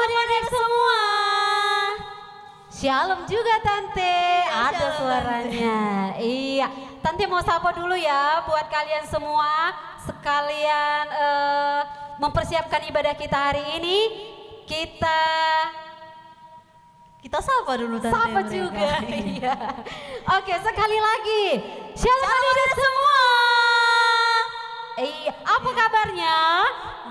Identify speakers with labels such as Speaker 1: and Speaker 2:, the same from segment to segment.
Speaker 1: adik-adik semua. Shalom juga Tante, ada
Speaker 2: shalom,
Speaker 1: suaranya. Iya, Tante mau sapa dulu ya buat kalian semua. Sekalian mempersiapkan ibadah kita hari ini. Kita
Speaker 2: sapa dulu Tante.
Speaker 1: sapa
Speaker 2: mereka.
Speaker 1: juga. Iya. Oke, sekali lagi. Shalom adik-adik semua. Iya, apa kabarnya?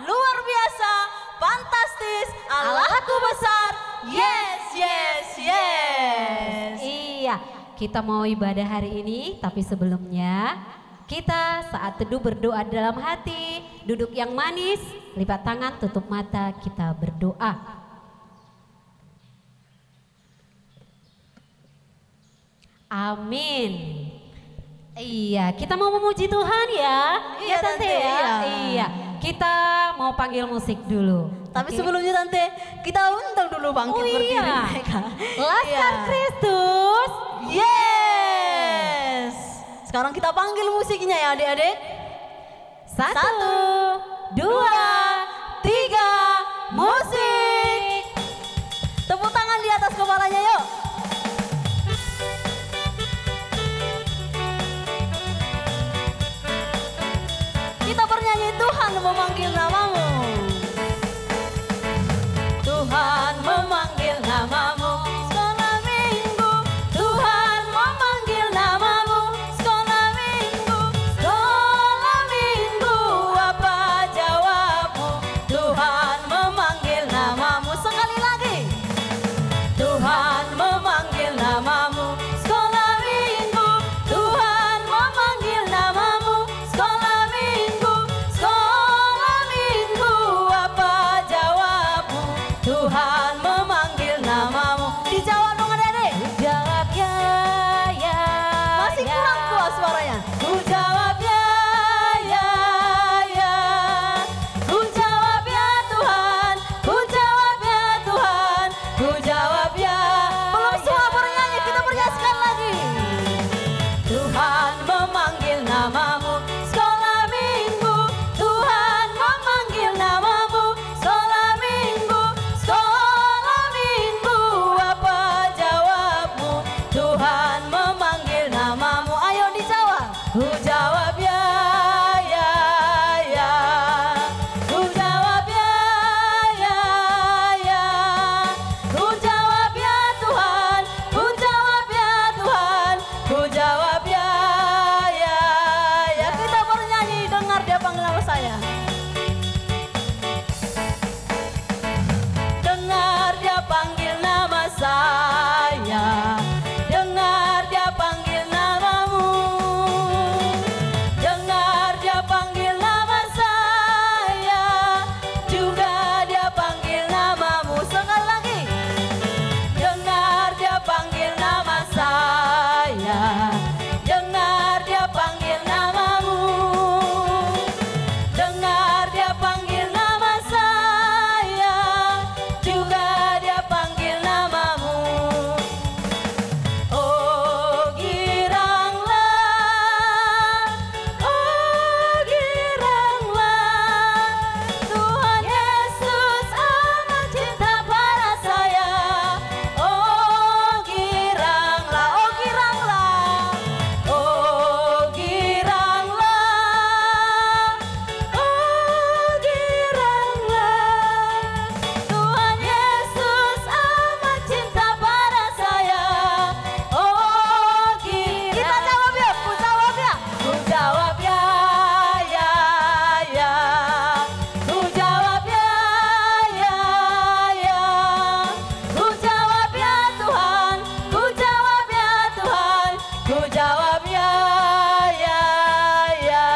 Speaker 2: Luar biasa, fantastis, Allahku besar. Yes, yes, yes.
Speaker 1: Iya, kita mau ibadah hari ini, tapi sebelumnya kita saat teduh berdoa dalam hati, duduk yang manis, lipat tangan, tutup mata, kita berdoa. Amin. Iya, kita mau memuji Tuhan ya.
Speaker 2: Iya,
Speaker 1: Tante
Speaker 2: Tante,
Speaker 1: ya.
Speaker 2: iya.
Speaker 1: Iya, kita mau panggil musik dulu.
Speaker 2: Tapi
Speaker 1: Oke?
Speaker 2: sebelumnya Tante, kita undang dulu bangkit berdiri mereka.
Speaker 1: Laskar
Speaker 2: Iya.
Speaker 1: Kristus.
Speaker 2: Yes. Sekarang kita panggil musiknya ya adik-adik.
Speaker 1: Satu, dua, tiga, musik.
Speaker 2: Tepuk tangan di atas kepalanya yuk. Kita bernyanyi Tuhan memanggil namamu. Tuhan memanggil namamu. Sekolah minggu. Tuhan memanggil namamu. Sekolah minggu. Sekolah minggu. Apa jawabmu? Tuhan memanggil namamu. Sekali lagi. Tuhan memanggil namamu. Sekolah minggu. Tuhan memanggil namamu. Sekolah minggu. Sekolah minggu. Apa jawabmu? Tuhan memanggil namamu. Dijawab dong adik-adik.
Speaker 1: Jawab ya, ya.
Speaker 2: Masih
Speaker 1: ya.
Speaker 2: kurang kuat suaranya. Ku jawab ya, ya, ya. Ku jawab ya Tuhan. Ku jawab ya Tuhan. Ku jawab ya. Belum semua bernyanyi, kita bernyanyi sekali lagi. Tuhan memanggil namamu. Sekolah minggu. Tuhan memanggil namamu. Sekolah minggu. Sekolah minggu. Apa jawabmu? Tuhan memanggil namamu. Ayo dijawab. Ku jawab ya, ya, ya. Ku jawab ya, ya, ya. Ku jawab ya Tuhan. Ku jawab ya Tuhan. Ku jawab ya, ya, ya. Kita bernyanyi, dengar dia panggil nama saya. Dengar dia panggil nama saya. Dengar dia panggil namamu. Dengar dia panggil nama saya. Juga dia panggil namamu. Sekali lagi. Dengar dia panggil nama saya. Dengar dia panggil namamu. Dengar dia panggil nama saya. Juga dia panggil namamu. Oh giranglah. Oh giranglah. Tuhan Yesus amat cinta pada saya. Oh giranglah. Oh giranglah. Oh giranglah. Oh giranglah. Tuhan Yesus amat cinta pada saya. Oh giranglah. Kita jawab ya. Ku jawab ya. Ku jawab ya, ya, ya. Ku jawab ya, ya, ya. Ku jawab ya Tuhan. Ku jawab ya Tuhan. Ku jawab ya, ya, ya.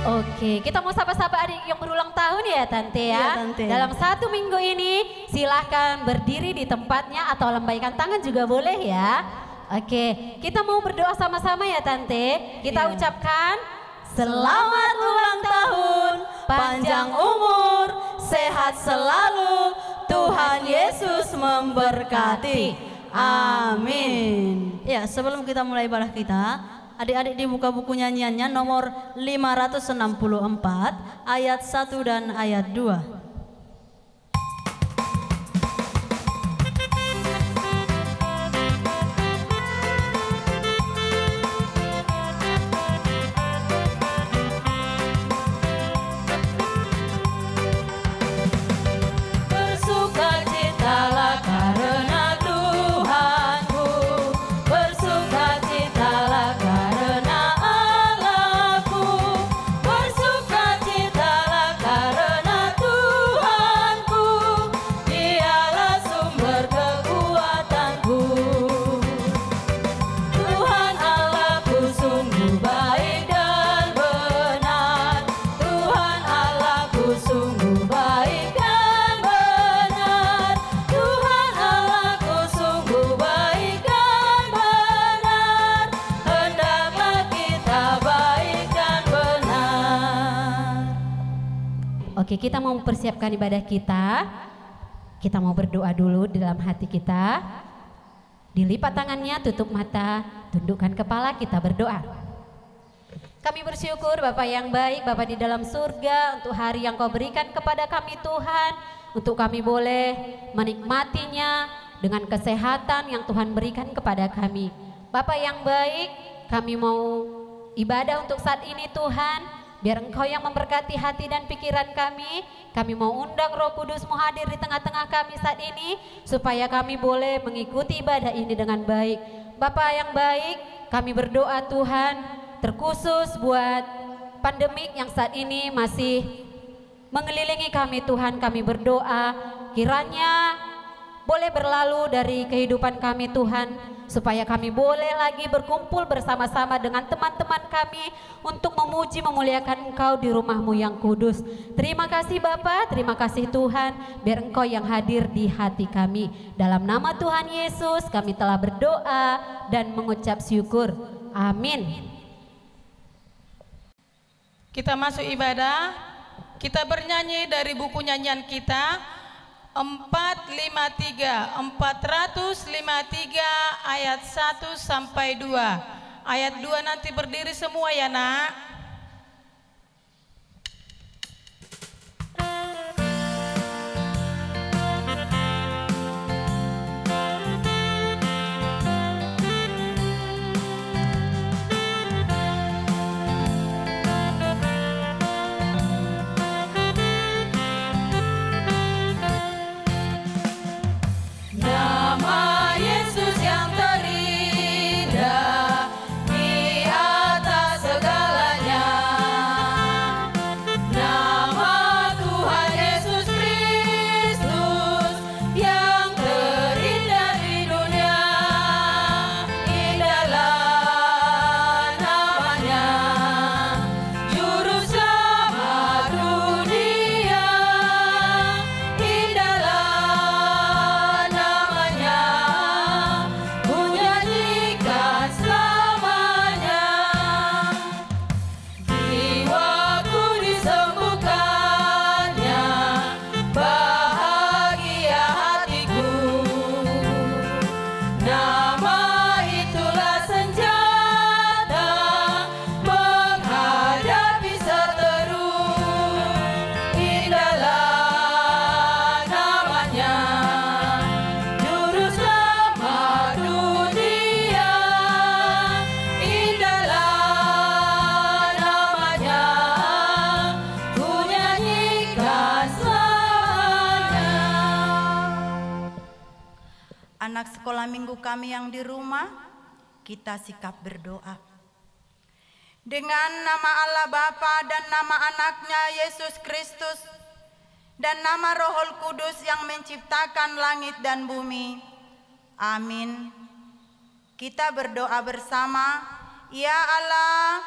Speaker 1: Oke, kita mau sapa-sapa adik yang berulang tahun ya Tante ya.
Speaker 2: Iya, Tante.
Speaker 1: Dalam 1 minggu ini silahkan berdiri di tempatnya atau lambaikan tangan juga boleh ya. Oke, kita mau berdoa sama-sama ya Tante. Kita
Speaker 2: Iya.
Speaker 1: ucapkan
Speaker 2: Selamat ulang tahun, panjang umur, sehat selalu, Tuhan Yesus memberkati. Amin. Ya, sebelum kita mulai ibadah kita, Adik-adik dibuka buku nyanyiannya nomor 564 ayat 1 dan ayat 2.
Speaker 3: Bersukacitalah karena Tuhanku, bersukacitalah karena Allahku, bersukacitalah karena Tuhanku, Dialah sumber kekuatanku. Tuhan Allahku sungguh baik dan benar, Tuhan Allahku sungguh baik dan benar, Tuhan Allahku sungguh baik dan benar, hendaklah kita baik dan benar.
Speaker 1: Oke, kita mau mempersiapkan ibadah kita. Kita mau berdoa dulu di dalam hati kita. Dilipat tangannya, tutup mata, tundukkan kepala, kita berdoa. Kami bersyukur Bapa yang baik, Bapa di dalam surga, untuk hari yang Kau berikan kepada kami Tuhan, untuk kami boleh menikmatinya dengan kesehatan yang Tuhan berikan kepada kami. Bapa yang baik, kami mau ibadah untuk saat ini Tuhan, biar Engkau yang memberkati hati dan pikiran kami. Kami mau undang Roh Kudus-Mu hadir di tengah-tengah kami saat ini, supaya kami boleh mengikuti ibadah ini dengan baik. Bapa yang baik, kami berdoa Tuhan, terkhusus buat pandemik yang saat ini masih mengelilingi kami Tuhan. Kami berdoa kiranya boleh berlalu dari kehidupan kami Tuhan, supaya kami boleh lagi berkumpul bersama-sama dengan teman-teman kami untuk memuji memuliakan Engkau di rumah-Mu yang kudus. Terima kasih Bapa, terima kasih Tuhan, biar Engkau yang hadir di hati kami. Dalam nama Tuhan Yesus kami telah berdoa dan mengucap syukur. Amin.
Speaker 4: Kita masuk ibadah, kita bernyanyi dari buku nyanyian kita 453 ayat 1 sampai 2. Ayat 2 nanti berdiri semua ya nak.
Speaker 3: Nama Yesus yang terindah di atas segalanya. Nama Tuhan Yesus Kristus yang terindah di dunia. Indahlah namanya, Juru Selamat dunia. Indahlah namanya, ku nyanyikan selamanya. Jiwaku disembuhkannya, bahagia hatiku. Nama itulah senjata menghadapi seteru. Indahlah namanya, Juru Selamat dunia. Indahlah namanya, ku nyanyikan selamanya.
Speaker 5: Anak sekolah minggu kami yang di rumah, kita sikap berdoa. Dengan nama Allah Bapa dan nama anaknya Yesus Kristus dan nama Roh Kudus yang menciptakan langit dan bumi. Amin. Kita berdoa bersama. Ya Allah,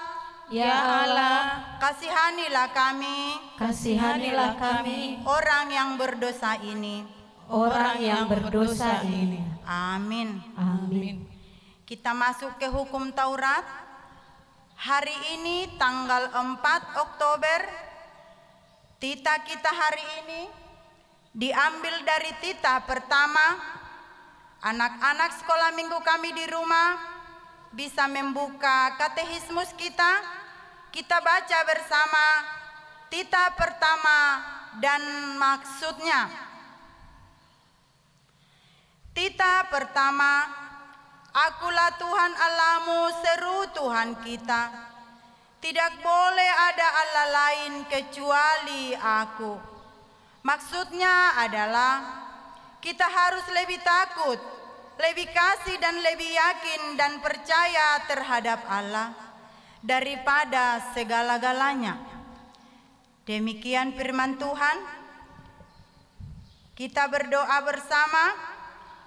Speaker 3: Ya Allah,
Speaker 5: kasihanilah kami,
Speaker 3: kasihanilah kami,
Speaker 5: orang yang berdosa ini.
Speaker 3: orang yang berdosa ini.
Speaker 5: Amin.
Speaker 3: Amin.
Speaker 5: Kita masuk ke hukum Taurat. Hari ini tanggal 4 Oktober, titah kita hari ini diambil dari titah pertama. Anak-anak sekolah minggu kami di rumah bisa membuka katekismus kita. Kita baca bersama titah pertama dan maksudnya. Titah pertama, akulah Tuhan Allahmu, seru Tuhan kita. Tidak boleh ada Allah lain kecuali aku. Maksudnya adalah kita harus lebih takut, lebih kasih dan lebih yakin dan percaya terhadap Allah daripada segala-galanya. Demikian firman Tuhan. Kita berdoa bersama.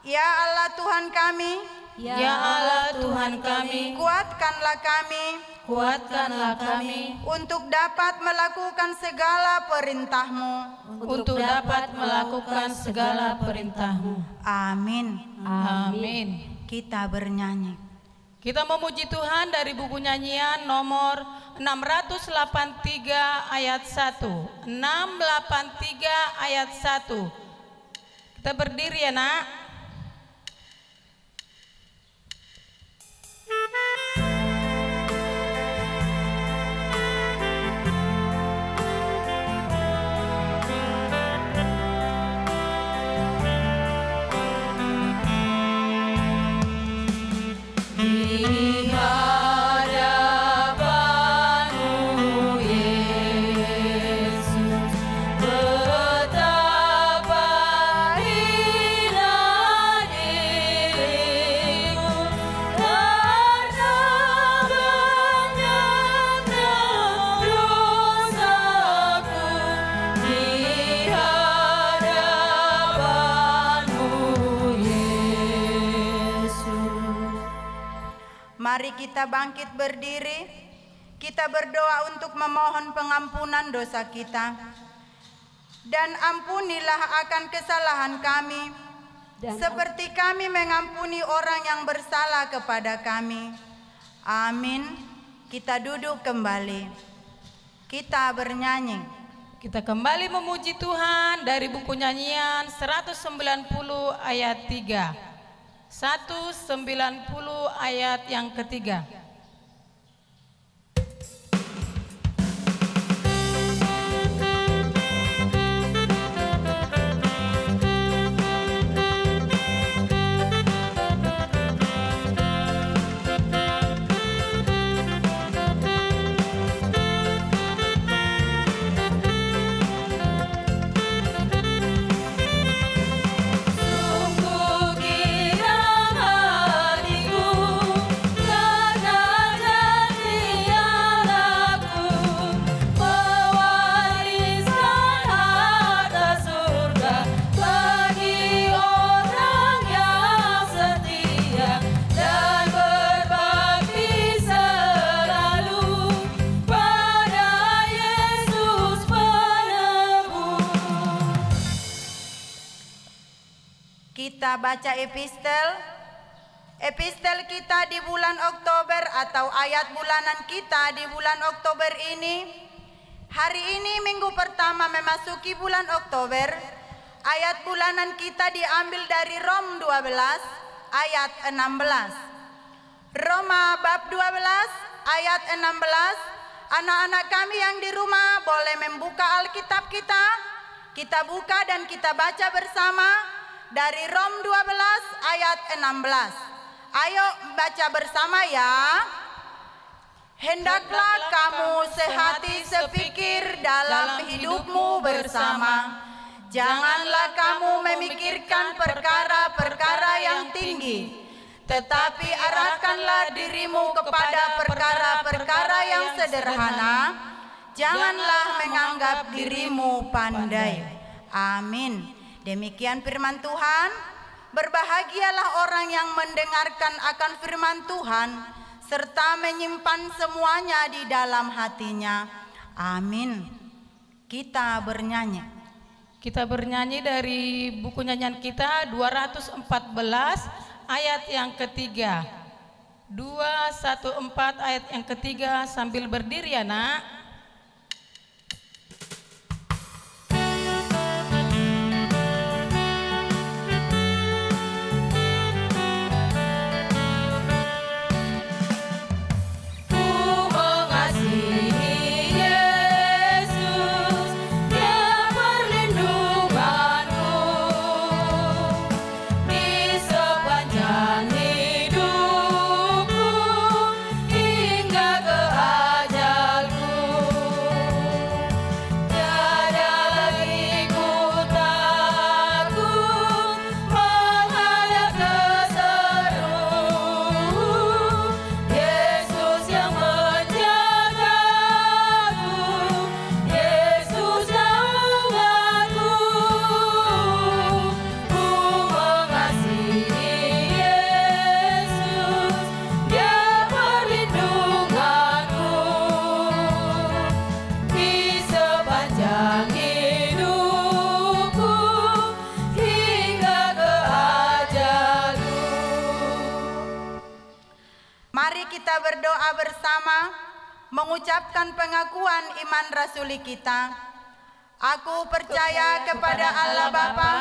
Speaker 5: Ya Allah Tuhan kami,
Speaker 4: Ya Allah Tuhan kami,
Speaker 5: kuatkanlah kami
Speaker 4: kuatkanlah kami
Speaker 5: untuk dapat melakukan segala perintah-Mu.
Speaker 4: untuk dapat melakukan segala perintah-Mu.
Speaker 5: Amin.
Speaker 4: Amin.
Speaker 5: Kita bernyanyi.
Speaker 4: Kita memuji Tuhan dari buku nyanyian nomor 683 ayat 1. 683 ayat 1. Kita berdiri ya nak.
Speaker 5: Mari kita bangkit berdiri. Kita berdoa untuk memohon pengampunan dosa kita. Dan ampunilah akan kesalahan kami, seperti kami mengampuni orang yang bersalah kepada kami. Amin. Kita duduk kembali. Kita bernyanyi.
Speaker 4: Kita kembali memuji Tuhan dari buku nyanyian 190 ayat 3. 190 ayat yang ketiga.
Speaker 5: Kita baca epistel. Epistel kita di bulan Oktober atau ayat bulanan kita di bulan Oktober ini. Hari ini minggu pertama memasuki bulan Oktober. Ayat bulanan kita diambil dari Rom 12 ayat 16. Roma bab 12 ayat 16. Anak-anak kami yang di rumah boleh membuka Alkitab kita. Kita buka dan kita baca bersama dari Rom 12 ayat 16. Ayo baca bersama ya. Hendaklah kamu sehati sepikir dalam hidupmu bersama. Janganlah kamu memikirkan perkara-perkara yang tinggi, tetapi arahkanlah dirimu kepada perkara-perkara yang sederhana. Janganlah menganggap dirimu pandai. Amin. Demikian firman Tuhan. Berbahagialah orang yang mendengarkan akan firman Tuhan serta menyimpan semuanya di dalam hatinya. Amin. Kita bernyanyi.
Speaker 4: Kita bernyanyi dari buku nyanyian kita 214 ayat yang ketiga. 214 ayat yang ketiga sambil berdiri ya nak.
Speaker 5: Mari kita berdoa bersama, mengucapkan pengakuan iman rasuli kita. Aku percaya kepada Allah Bapa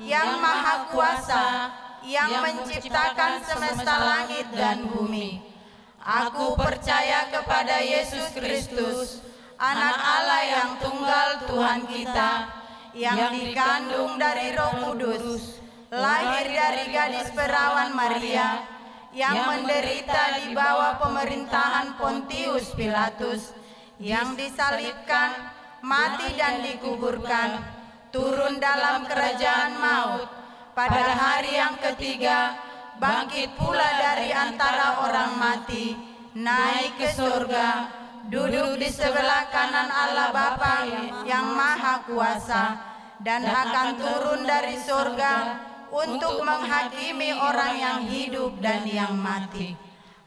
Speaker 5: yang Maha Kuasa, yang menciptakan semesta langit dan bumi. Aku percaya kepada Yesus Kristus, Anak Allah yang tunggal Tuhan kita, yang dikandung dari Roh Kudus, lahir dari gadis perawan Maria, yang menderita di bawah pemerintahan Pontius Pilatus, yang disalibkan, mati dan dikuburkan, turun dalam kerajaan maut, pada hari yang ketiga bangkit pula dari antara orang mati, naik ke surga, duduk di sebelah kanan Allah Bapa yang Maha Kuasa, dan akan turun dari surga untuk menghakimi orang yang hidup dan yang mati.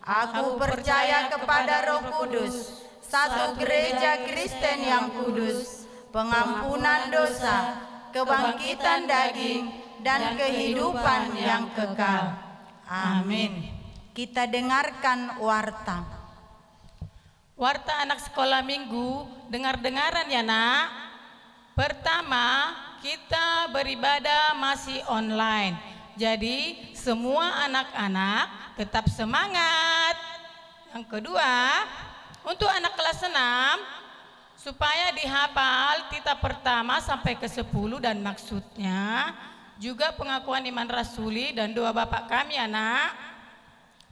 Speaker 5: Aku percaya kepada Roh Kudus, satu gereja Kristen yang kudus, pengampunan dosa, kebangkitan daging, dan kehidupan yang kekal. Amin. Kita dengarkan warta.
Speaker 4: Warta anak sekolah minggu, dengar-dengaran ya nak. Pertama, kita beribadah masih online. Jadi semua anak-anak tetap semangat. Yang kedua, untuk anak kelas 6 supaya dihafal titah pertama sampai ke 10 dan maksudnya juga pengakuan iman rasuli dan doa Bapak kami anak,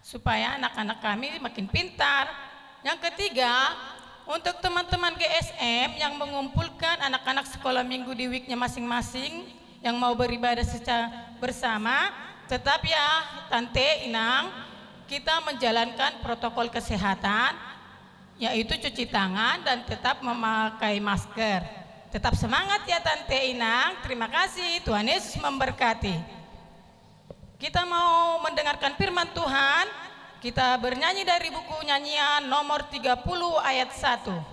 Speaker 4: supaya anak-anak kami makin pintar. Yang ketiga, untuk teman-teman GSM yang mengumpulkan anak-anak sekolah minggu di weeknya masing-masing yang mau beribadah secara bersama, tetap ya Tante Inang, kita menjalankan protokol kesehatan, yaitu cuci tangan dan tetap memakai masker. Tetap semangat ya Tante Inang, terima kasih, Tuhan Yesus memberkati. Kita mau mendengarkan firman Tuhan, kita bernyanyi dari buku nyanyian nomor 30 ayat 1.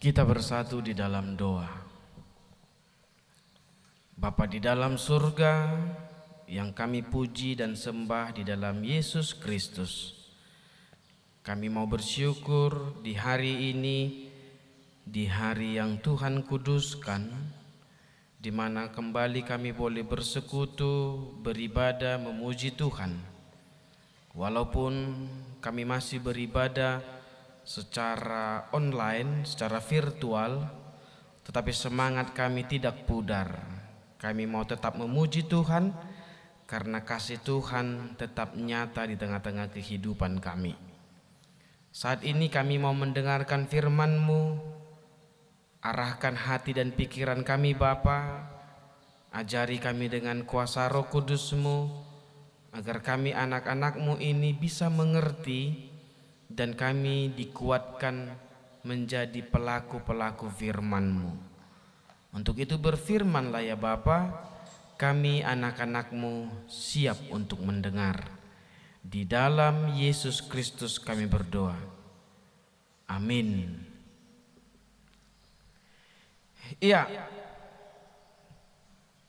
Speaker 6: Kita bersatu di dalam doa. Bapa di dalam surga, yang kami puji dan sembah di dalam Yesus Kristus, kami mau bersyukur di hari ini, di hari yang Tuhan kuduskan, di mana kembali kami boleh bersekutu, beribadah, memuji Tuhan. Walaupun kami masih beribadah secara online, secara virtual, tetapi semangat kami tidak pudar. Kami mau tetap memuji Tuhan karena kasih Tuhan tetap nyata di tengah-tengah kehidupan kami. Saat ini kami mau mendengarkan firman-Mu. Arahkan hati dan pikiran kami Bapa. Ajari kami dengan kuasa Roh Kudus-Mu, agar kami anak-anak-Mu ini bisa mengerti dan kami dikuatkan menjadi pelaku-pelaku firman-Mu. Untuk itu berfirmanlah ya Bapa, kami anak-anak-Mu siap untuk mendengar. Di dalam Yesus Kristus kami berdoa. Amin. Iya,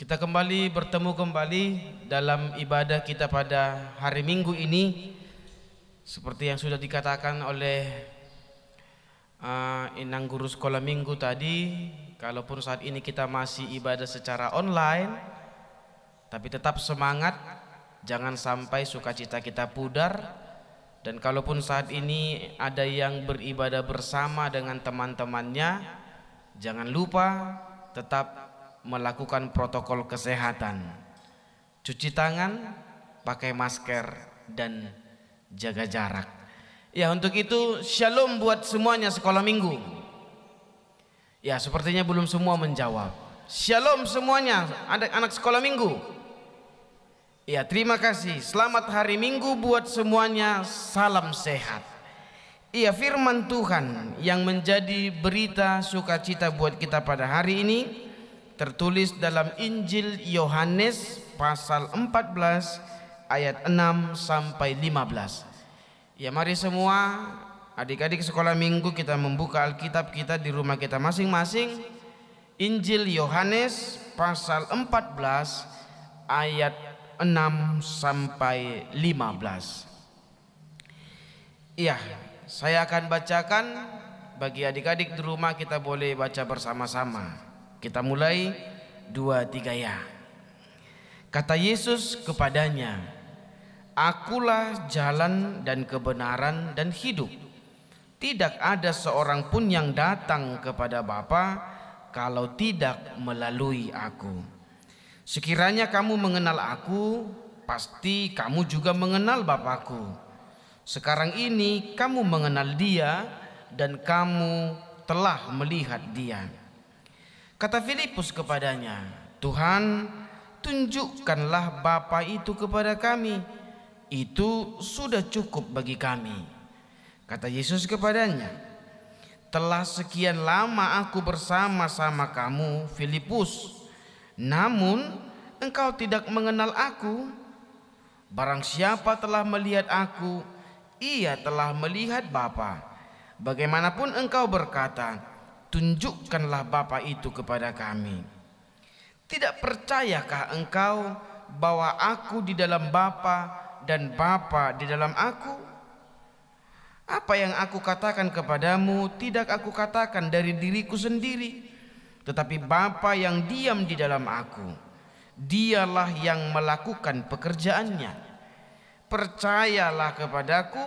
Speaker 6: kita kembali bertemu kembali dalam ibadah kita pada hari Minggu ini. Seperti yang sudah dikatakan oleh Inang guru sekolah minggu tadi, kalaupun saat ini kita masih ibadah secara online, Tapi tetap semangat, jangan sampai sukacita kita pudar. Dan kalaupun saat ini ada yang beribadah bersama dengan teman-temannya, jangan lupa tetap melakukan protokol kesehatan. Cuci tangan, pakai masker, dan jaga jarak. Ya, untuk itu shalom buat semuanya sekolah minggu. Ya, sepertinya belum semua menjawab. Shalom semuanya anak sekolah minggu. Ya, terima kasih. Selamat hari Minggu buat semuanya. Salam sehat. Iya, firman Tuhan yang menjadi berita sukacita buat kita pada hari ini tertulis dalam Injil Yohanes pasal 14 ayat 6 sampai 15. Ya, mari semua adik-adik sekolah minggu kita membuka Alkitab kita di rumah kita masing-masing. Injil Yohanes pasal 14 ayat 6 sampai 15. Iya, saya akan bacakan. Bagi adik-adik di rumah kita boleh baca bersama-sama. Kita mulai 2-3 ya. Kata Yesus kepadanya, "Akulah jalan dan kebenaran dan hidup. Tidak ada seorang pun yang datang kepada Bapa kalau tidak melalui aku. Sekiranya kamu mengenal aku, pasti kamu juga mengenal Bapakku. Sekarang ini kamu mengenal Dia dan kamu telah melihat Dia." Kata Filipus kepadanya, "Tuhan, tunjukkanlah Bapa itu kepada kami. Itu sudah cukup bagi kami." Kata Yesus kepadanya, "Telah sekian lama aku bersama-sama kamu, Filipus, namun engkau tidak mengenal aku. Barang siapa telah melihat aku, ia telah melihat Bapa. Bagaimanapun engkau berkata, tunjukkanlah Bapa itu kepada kami. Tidak percayakah engkau bahwa aku di dalam Bapa dan Bapa di dalam aku? Apa yang aku katakan kepadamu tidak aku katakan dari diriku sendiri, tetapi Bapa yang diam di dalam aku, Dialah yang melakukan pekerjaannya. Percayalah kepadaku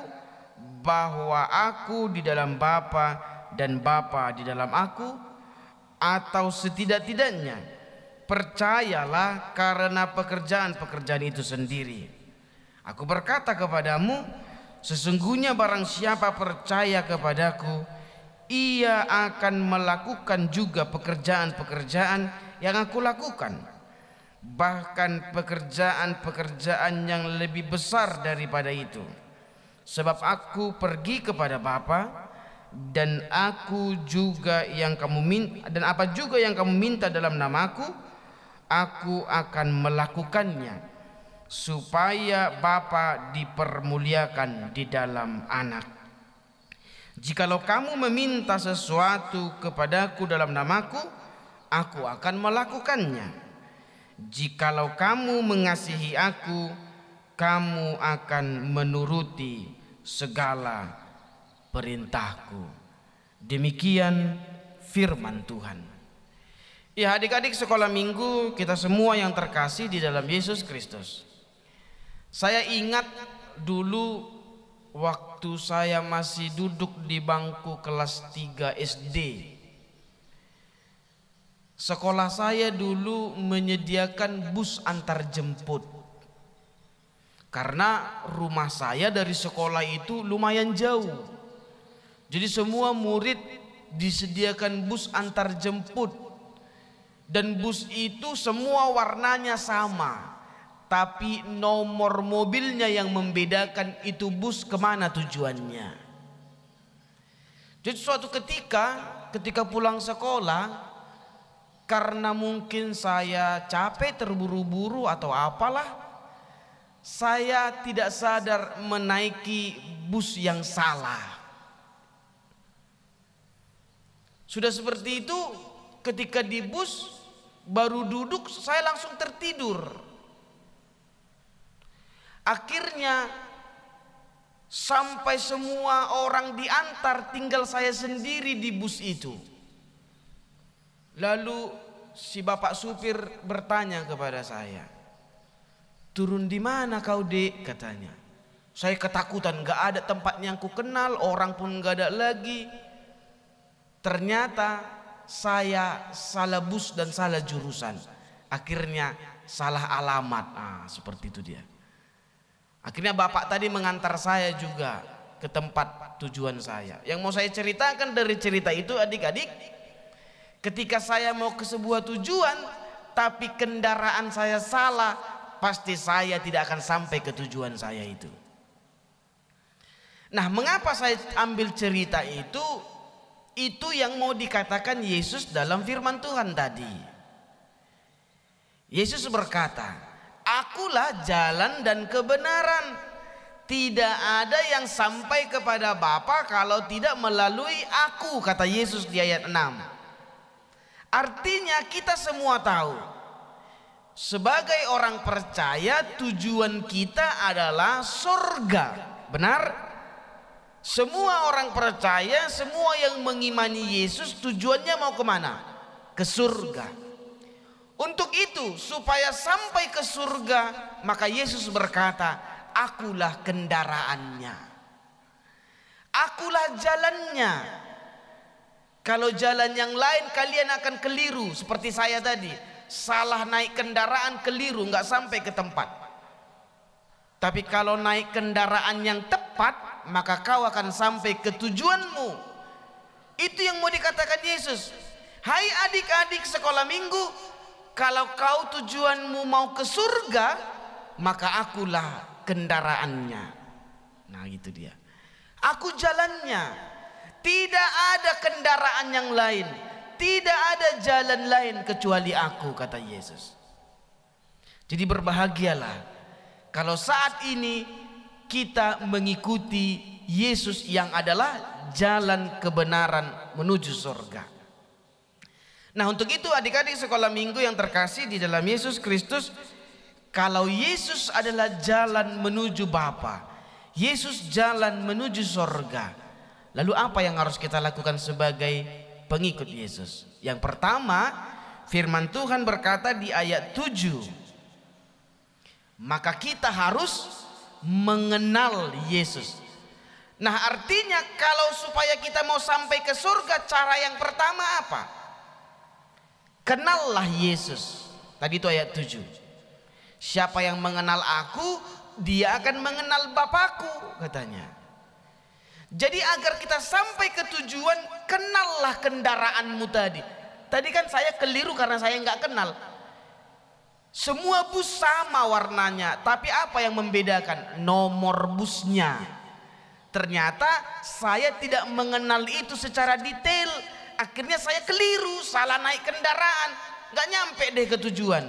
Speaker 6: bahwa aku di dalam Bapa dan Bapa di dalam aku, atau setidak-tidaknya percayalah karena pekerjaan-pekerjaan itu sendiri. Aku berkata kepadamu, sesungguhnya barang siapa percaya kepadaku, ia akan melakukan juga pekerjaan-pekerjaan yang aku lakukan, bahkan pekerjaan-pekerjaan yang lebih besar daripada itu. Sebab aku pergi kepada Bapa, dan apa juga yang kamu minta dalam namaku, aku akan melakukannya, supaya Bapa dipermuliakan di dalam Anak. Jikalau kamu meminta sesuatu kepadaku dalam namaku, aku akan melakukannya. Jikalau kamu mengasihi aku, kamu akan menuruti segala perintahku." Demikian firman Tuhan. Ya, adik-adik sekolah minggu kita semua yang terkasih di dalam Yesus Kristus. Saya ingat dulu waktu saya masih duduk di bangku kelas 3 SD. Sekolah saya dulu menyediakan bus antar jemput. Karena rumah saya dari sekolah itu lumayan jauh. Jadi semua murid disediakan bus antar jemput. Dan bus itu semua warnanya sama, tapi nomor mobilnya yang membedakan itu bus kemana tujuannya. Jadi suatu ketika pulang sekolah, karena mungkin saya capek, terburu-buru atau apalah, saya tidak sadar menaiki bus yang salah. Sudah seperti itu, ketika di bus baru duduk saya langsung tertidur. Akhirnya sampai semua orang diantar, tinggal saya sendiri di bus itu. Lalu si bapak supir bertanya kepada saya, "Turun di mana kau, Dek?" katanya. "Saya ketakutan, gak ada tempatnya yang ku kenal, orang pun gak ada lagi. Ternyata saya salah bus dan salah jurusan. Akhirnya salah alamat." Seperti itu dia. Akhirnya bapak tadi mengantar saya juga ke tempat tujuan saya. Yang mau saya ceritakan dari cerita itu, adik-adik, ketika saya mau ke sebuah tujuan tapi kendaraan saya salah, pasti saya tidak akan sampai ke tujuan saya itu. Nah, mengapa saya ambil cerita itu? Itu yang mau dikatakan Yesus dalam firman Tuhan tadi. Yesus berkata, "Akulah jalan dan kebenaran. Tidak ada yang sampai kepada Bapa kalau tidak melalui aku," kata Yesus di ayat 6. Artinya kita semua tahu, sebagai orang percaya tujuan kita adalah surga. Benar? Semua orang percaya, semua yang mengimani Yesus tujuannya mau kemana? Ke surga. Untuk itu, supaya sampai ke surga, maka Yesus berkata, "Akulah kendaraannya. Akulah jalannya. Kalau jalan yang lain kalian akan keliru, seperti saya tadi. Salah naik kendaraan, keliru, nggak sampai ke tempat. Tapi kalau naik kendaraan yang tepat, maka kau akan sampai ke tujuanmu." Itu yang mau dikatakan Yesus. "Hai adik-adik sekolah minggu, kalau kau tujuanmu mau ke surga, maka akulah kendaraannya." Nah, gitu dia. Aku jalannya. Tidak ada kendaraan yang lain, tidak ada jalan lain kecuali aku, kata Yesus. Jadi berbahagialah kalau saat ini kita mengikuti Yesus yang adalah jalan kebenaran menuju surga. Nah, untuk itu adik-adik sekolah minggu yang terkasih di dalam Yesus Kristus, kalau Yesus adalah jalan menuju Bapa, Yesus jalan menuju surga, lalu apa yang harus kita lakukan sebagai pengikut Yesus? Yang pertama, firman Tuhan berkata di ayat 7, maka kita harus mengenal Yesus. Nah, artinya kalau supaya kita mau sampai ke surga, cara yang pertama apa? Kenallah Yesus. Tadi itu ayat 7. Siapa yang mengenal aku, dia akan mengenal Bapakku, katanya. Jadi agar kita sampai ke tujuan, kenallah kendaraanmu tadi. Tadi kan saya keliru karena saya nggak kenal. Semua bus sama warnanya, tapi apa yang membedakan? Nomor busnya. Ternyata saya tidak mengenal itu secara detail. Akhirnya saya keliru, salah naik kendaraan, nggak nyampe deh ke tujuan.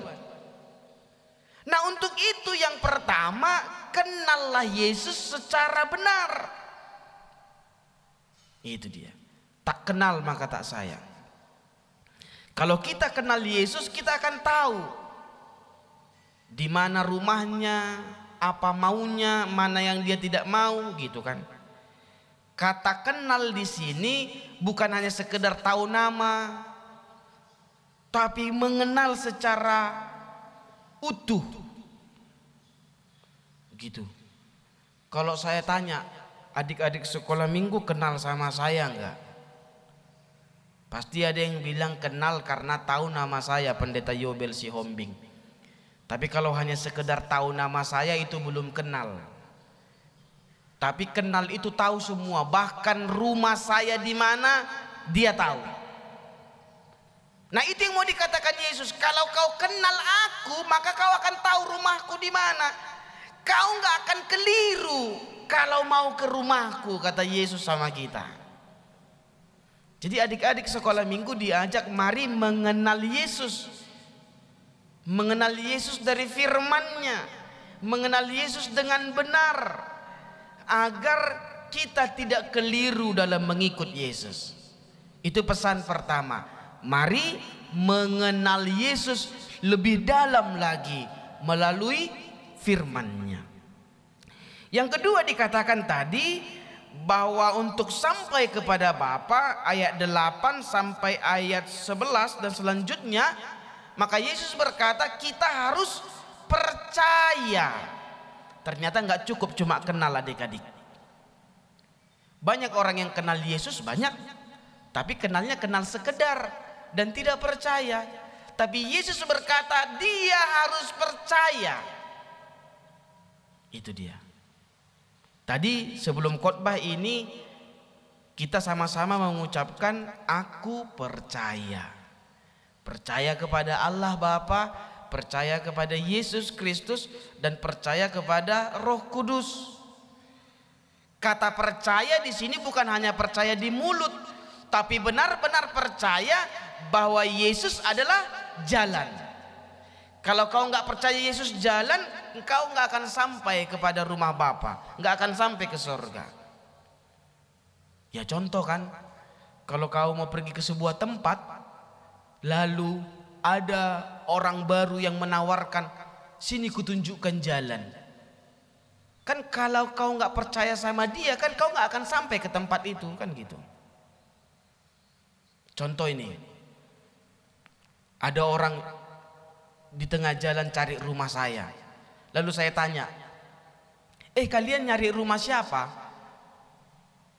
Speaker 6: Nah, untuk itu yang pertama, kenallah Yesus secara benar. Itu dia. Tak kenal maka tak sayang. Kalau kita kenal Yesus, kita akan tahu di mana rumahnya, apa maunya, mana yang dia tidak mau, gitu kan. Kata kenal di sini bukan hanya sekedar tahu nama, tapi mengenal secara utuh. Gitu. Kalau saya tanya, adik-adik sekolah minggu kenal sama saya enggak? Pasti ada yang bilang kenal karena tahu nama saya, Pendeta Yobel Sihombing. Tapi kalau hanya sekedar tahu nama saya itu belum kenal. Tapi kenal itu tahu semua, bahkan rumah saya di mana dia tahu. Nah, itu yang mau dikatakan Yesus, kalau kau kenal aku, maka kau akan tahu rumahku di mana. Kau enggak akan keliru kalau mau ke rumahku, kata Yesus sama kita. Jadi adik-adik sekolah minggu diajak mari mengenal Yesus. Mengenal Yesus dari firman-Nya, mengenal Yesus dengan benar, agar kita tidak keliru dalam mengikut Yesus. Itu pesan pertama. Mari mengenal Yesus lebih dalam lagi melalui firman-Nya. Yang kedua dikatakan tadi bahwa untuk sampai kepada Bapa, ayat 8 sampai ayat 11 dan selanjutnya, maka Yesus berkata kita harus percaya. Ternyata nggak cukup cuma kenal adik-adik. Banyak orang yang kenal Yesus banyak, tapi kenalnya kenal sekedar dan tidak percaya. Tapi Yesus berkata dia harus percaya. Itu dia. Tadi sebelum khotbah ini kita sama-sama mengucapkan aku percaya. Percaya kepada Allah Bapa, percaya kepada Yesus Kristus, dan percaya kepada Roh Kudus. Kata percaya di sini bukan hanya percaya di mulut, tapi benar-benar percaya bahwa Yesus adalah jalan. Kalau kau nggak percaya Yesus jalan, engkau nggak akan sampai kepada rumah Bapa, nggak akan sampai ke surga. Ya contoh kan, kalau kau mau pergi ke sebuah tempat, lalu ada orang baru yang menawarkan, sini kutunjukkan jalan. Kan kalau kau nggak percaya sama dia, kan kau nggak akan sampai ke tempat itu, kan gitu. Contoh ini, ada orang di tengah jalan cari rumah saya. Lalu saya tanya, kalian nyari rumah siapa?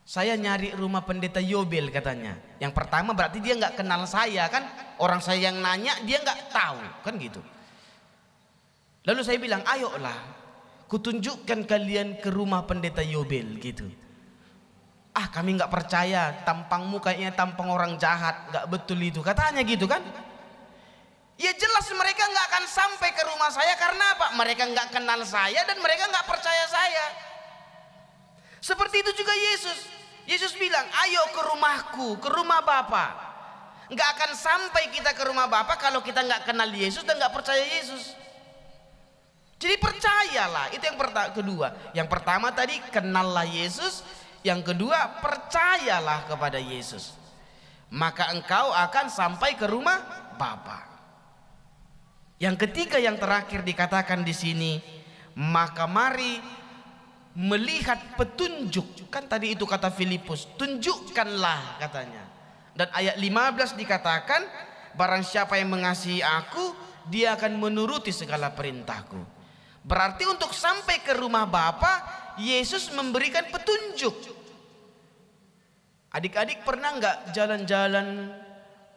Speaker 6: Saya nyari rumah pendeta Yobel katanya. Yang pertama berarti dia nggak kenal saya kan? Orang saya yang nanya dia nggak tahu kan gitu. Lalu saya bilang, ayolah, kutunjukkan kalian ke rumah pendeta Yobel gitu. Kami nggak percaya, tampangmu kayaknya tampang orang jahat, nggak betul itu katanya gitu kan? Ya jelas mereka nggak akan sampai ke rumah saya karena apa? Mereka nggak kenal saya dan mereka nggak percaya saya. Seperti itu juga Yesus. Yesus bilang, ayo ke rumahku, ke rumah Bapa. Nggak akan sampai kita ke rumah Bapa kalau kita nggak kenal Yesus dan nggak percaya Yesus. Jadi percayalah, itu yang kedua. Yang pertama tadi kenallah Yesus, yang kedua percayalah kepada Yesus. Maka engkau akan sampai ke rumah Bapa. Yang ketiga, yang terakhir dikatakan di sini, maka mari melihat petunjuk. Kan tadi itu kata Filipus, tunjukkanlah katanya. Dan ayat 15 dikatakan, barang siapa yang mengasihi aku, dia akan menuruti segala perintahku. Berarti untuk sampai ke rumah Bapa, Yesus memberikan petunjuk. Adik-adik pernah nggak jalan-jalan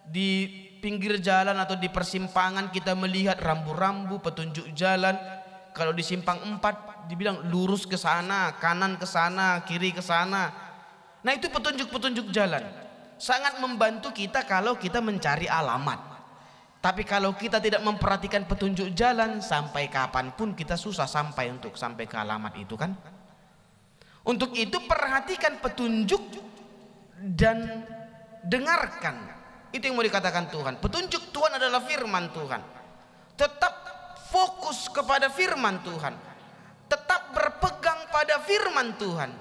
Speaker 6: di pinggir jalan atau di persimpangan kita melihat rambu-rambu petunjuk jalan? Kalau di simpang 4 dibilang lurus ke sana, kanan ke sana, kiri ke sana. Nah itu petunjuk-petunjuk jalan. Sangat membantu kita kalau kita mencari alamat. Tapi kalau kita tidak memperhatikan petunjuk jalan, sampai kapanpun kita susah sampai ke alamat itu kan. Untuk itu perhatikan petunjuk dan dengarkan. Itu yang mau dikatakan Tuhan. Petunjuk Tuhan adalah firman Tuhan. Tetap fokus kepada firman Tuhan. Tetap berpegang pada firman Tuhan.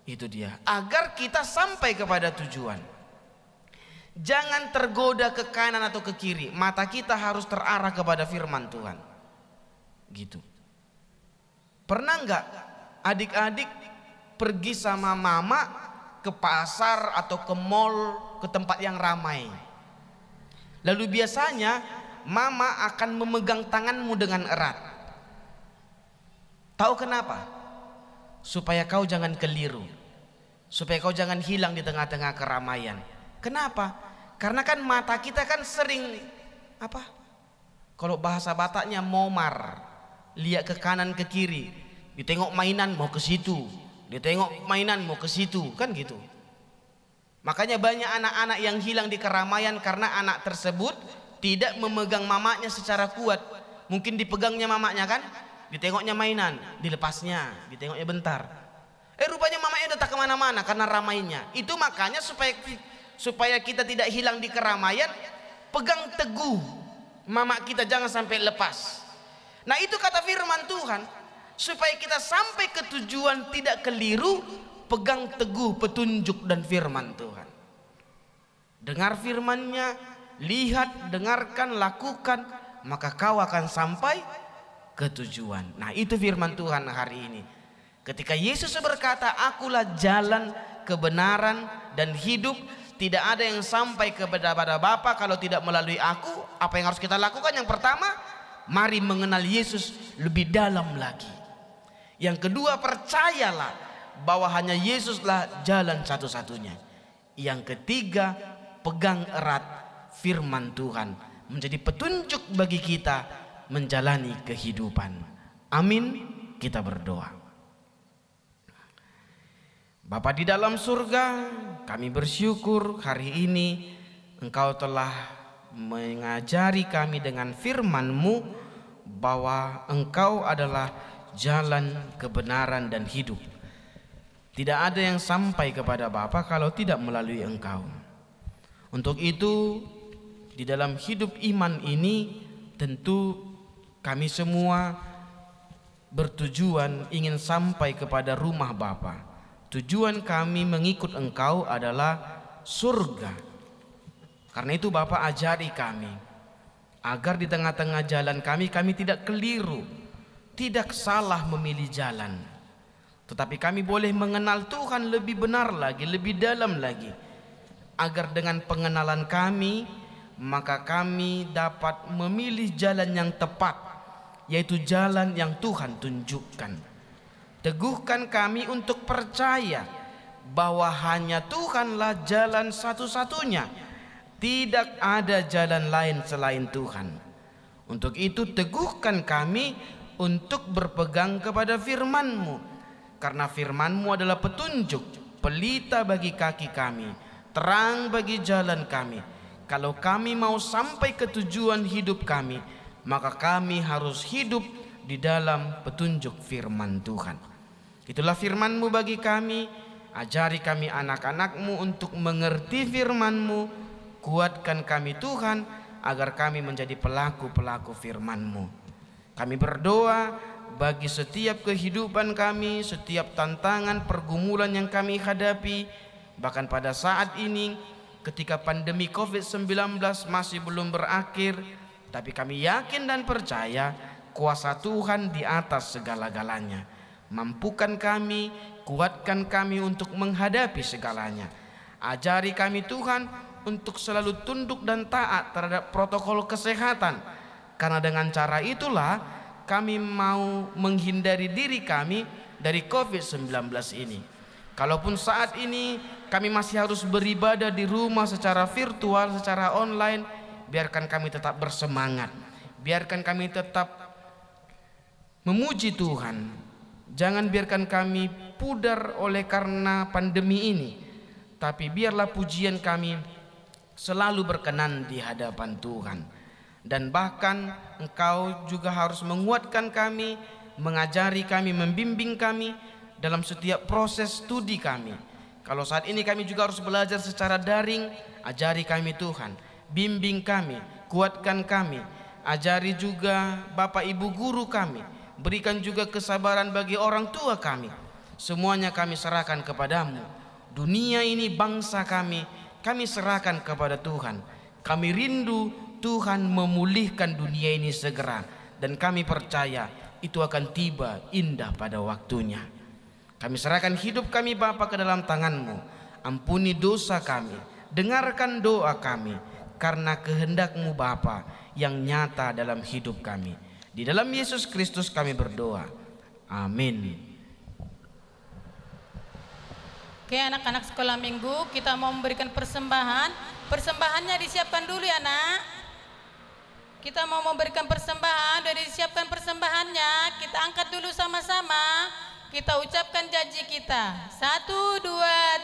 Speaker 6: Itu dia. Agar kita sampai kepada tujuan. Jangan tergoda ke kanan atau ke kiri. Mata kita harus terarah kepada firman Tuhan. Gitu. Pernah nggak adik-adik pergi sama mama ke pasar atau ke mall, ke tempat yang ramai? Lalu biasanya mama akan memegang tanganmu dengan erat. Tahu kenapa? Supaya kau jangan keliru. Supaya kau jangan hilang di tengah-tengah keramaian. Kenapa? Karena kan mata kita kan sering kalau bahasa Bataknya momar, lihat ke kanan ke kiri, ditengok mainan mau ke situ, ditengok mainan mau ke situ, kan gitu. Makanya banyak anak-anak yang hilang di keramaian karena anak tersebut tidak memegang mamanya secara kuat. Mungkin dipegangnya mamanya kan, ditengoknya mainan, dilepasnya, ditengoknya bentar. Rupanya mamanya udah tak kemana-mana karena ramainya. Itu makanya supaya kita tidak hilang di keramaian, pegang teguh mama kita, jangan sampai lepas. Nah itu kata firman Tuhan, supaya kita sampai ke tujuan tidak keliru, pegang teguh petunjuk dan firman Tuhan. Dengar firman-Nya, lihat, dengarkan, lakukan, maka kau akan sampai ke tujuan. Nah itu firman Tuhan hari ini. Ketika Yesus berkata, akulah jalan, kebenaran dan hidup, tidak ada yang sampai kepada Bapa kalau tidak melalui aku. Apa yang harus kita lakukan? Yang pertama, Mari mengenal Yesus lebih dalam lagi. Yang kedua, percayalah bahwa hanya Yesuslah jalan satu-satunya. Yang ketiga, pegang erat firman Tuhan menjadi petunjuk bagi kita menjalani kehidupan. Amin. Kita berdoa. Bapa di dalam surga, kami bersyukur hari ini Engkau telah mengajari kami dengan firman-Mu bahwa Engkau adalah jalan kebenaran dan hidup. Tidak ada yang sampai kepada Bapa kalau tidak melalui Engkau. Untuk itu, di dalam hidup iman ini tentu kami semua bertujuan ingin sampai kepada rumah Bapa. Tujuan kami mengikut Engkau adalah surga. Karena itu Bapa ajari kami agar di tengah-tengah jalan kami tidak keliru, tidak salah memilih jalan. Tetapi kami boleh mengenal Tuhan lebih benar lagi, lebih dalam lagi. Agar dengan pengenalan kami, maka kami dapat memilih jalan yang tepat, yaitu jalan yang Tuhan tunjukkan. Teguhkan kami untuk percaya bahwa hanya Tuhanlah jalan satu-satunya. Tidak ada jalan lain selain Tuhan. Untuk itu teguhkan kami untuk berpegang kepada firman-Mu. Karena firman-Mu adalah petunjuk, pelita bagi kaki kami, terang bagi jalan kami. Kalau kami mau sampai ke tujuan hidup kami, maka kami harus hidup di dalam petunjuk firman Tuhan. Itulah firman-Mu bagi kami. Ajari kami anak-anak-Mu untuk mengerti firman-Mu. Kuatkan kami Tuhan agar kami menjadi pelaku-pelaku firman-Mu. Kami berdoa bagi setiap kehidupan kami, setiap tantangan pergumulan yang kami hadapi. Bahkan pada saat ini ketika pandemi COVID-19 masih belum berakhir, tapi kami yakin dan percaya kuasa Tuhan di atas segala-galanya. Mampukan kami, kuatkan kami untuk menghadapi segalanya. Ajari kami Tuhan untuk selalu tunduk dan taat terhadap protokol kesehatan. Karena dengan cara itulah kami mau menghindari diri kami dari COVID-19 ini. Kalaupun saat ini kami masih harus beribadah di rumah secara virtual, secara online, biarkan kami tetap bersemangat. Biarkan kami tetap memuji Tuhan. Jangan biarkan kami pudar oleh karena pandemi ini. Tapi biarlah pujian kami selalu berkenan di hadapan Tuhan. Dan bahkan Engkau juga harus menguatkan kami, mengajari kami, membimbing kami dalam setiap proses studi kami. Kalau saat ini kami juga harus belajar secara daring, ajari kami Tuhan, bimbing kami, kuatkan kami. Ajari juga Bapak Ibu guru kami, berikan juga kesabaran bagi orang tua kami. Semuanya kami serahkan kepadamu. Dunia ini, bangsa kami serahkan kepada Tuhan. Kami rindu Tuhan memulihkan dunia ini segera. Dan kami percaya itu akan tiba indah pada waktunya. Kami serahkan hidup kami Bapa ke dalam tangan-Mu. Ampuni dosa kami, dengarkan doa kami, karena kehendak-Mu Bapa yang nyata dalam hidup kami. Di dalam Yesus Kristus kami berdoa. Amin.
Speaker 4: Oke, anak-anak sekolah minggu, kita mau memberikan persembahan. Persembahannya disiapkan dulu ya, Nak. Kita mau memberikan persembahan, sudah disiapkan persembahannya. Kita angkat dulu sama-sama. Kita ucapkan janji kita. 1, 2,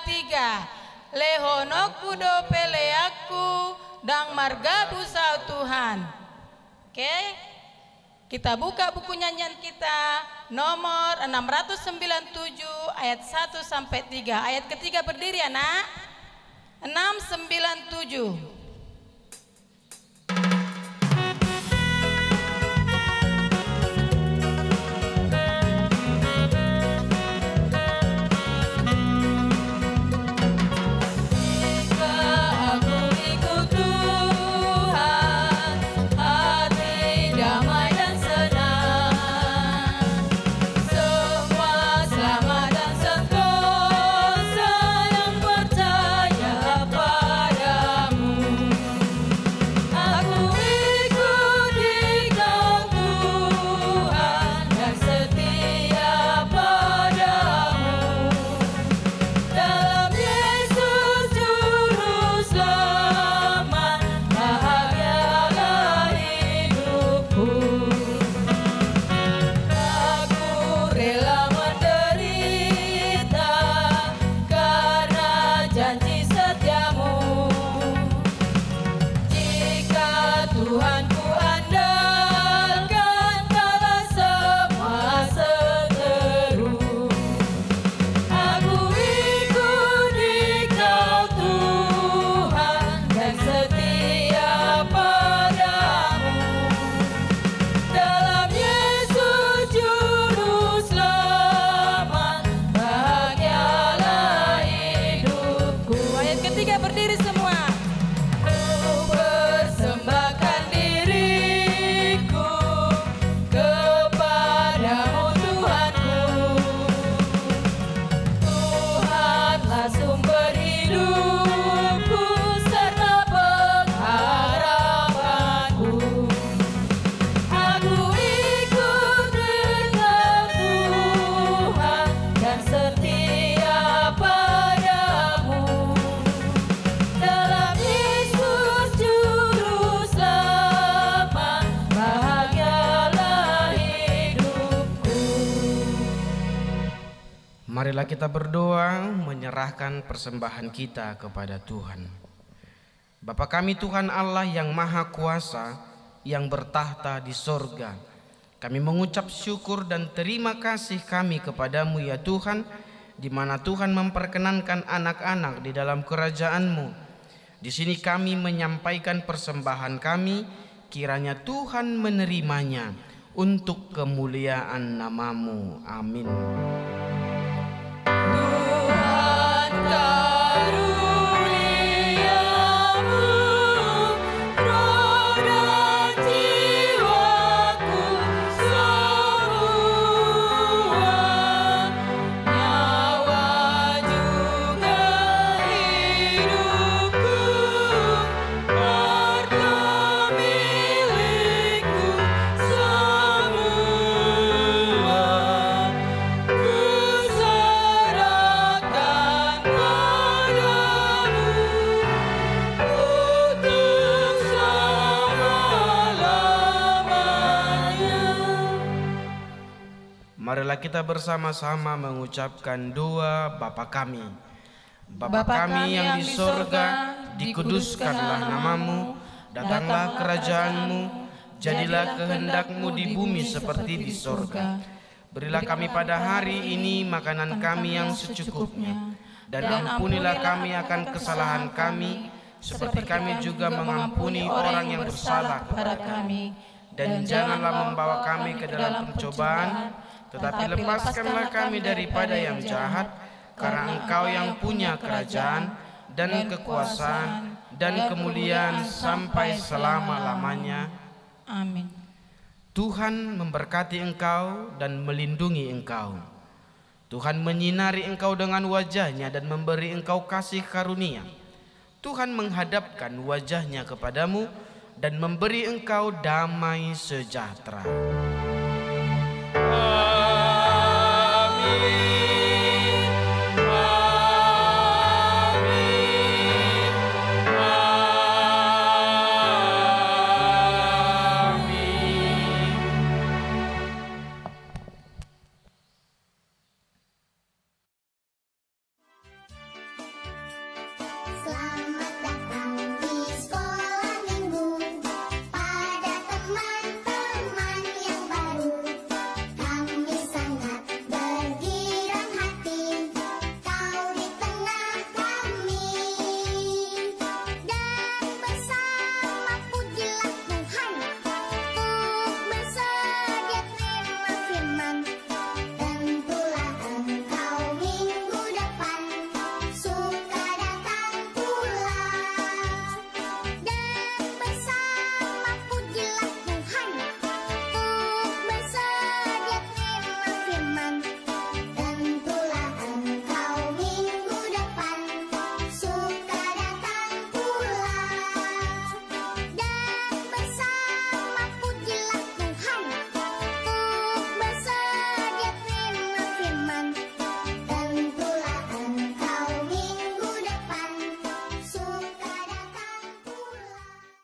Speaker 4: 3. Lehonoku do peleaku dang marga busau Tuhan. Oke. Kita buka buku nyanyian kita nomor 697 ayat 1 sampai 3. Ayat ketiga berdiri ya, Nak. 697.
Speaker 2: Percaya padamu.
Speaker 6: Marilah kita berdoa menyerahkan persembahan kita kepada Tuhan. Bapa kami Tuhan Allah yang Maha Kuasa, yang bertahta di sorga, kami mengucap syukur dan terima kasih kami kepadamu ya Tuhan, di mana Tuhan memperkenankan anak-anak di dalam kerajaan-Mu. Di sini kami menyampaikan persembahan kami, kiranya Tuhan menerimanya untuk kemuliaan nama-Mu. Amin.
Speaker 2: Tuhan karuniamu, roh dan jiwaku semua, nyawa juga hidupku, harta milikku semua, ku serahkan padamu untuk selama-lamanya.
Speaker 6: Marilah kita bersama-sama mengucapkan doa Bapa kami. Bapa kami yang di sorga, dikuduskanlah namamu, datanglah kerajaan-Mu, jadilah kehendak-Mu di bumi seperti di sorga. Berilah kami pada hari ini makanan kami yang secukupnya, dan ampunilah kami akan kesalahan kami, seperti kami juga mengampuni orang yang bersalah kepada kami. Dan janganlah membawa kami ke dalam pencobaan, tetapi lepaskanlah kami daripada yang jahat, karena Engkau yang punya kerajaan dan kekuasaan dan kemuliaan sampai selama-lamanya.
Speaker 4: Amin.
Speaker 6: Tuhan memberkati engkau dan melindungi engkau. Tuhan menyinari engkau dengan wajah-Nya dan memberi engkau kasih karunia. Tuhan menghadapkan wajah-Nya kepadamu dan memberi engkau damai sejahtera.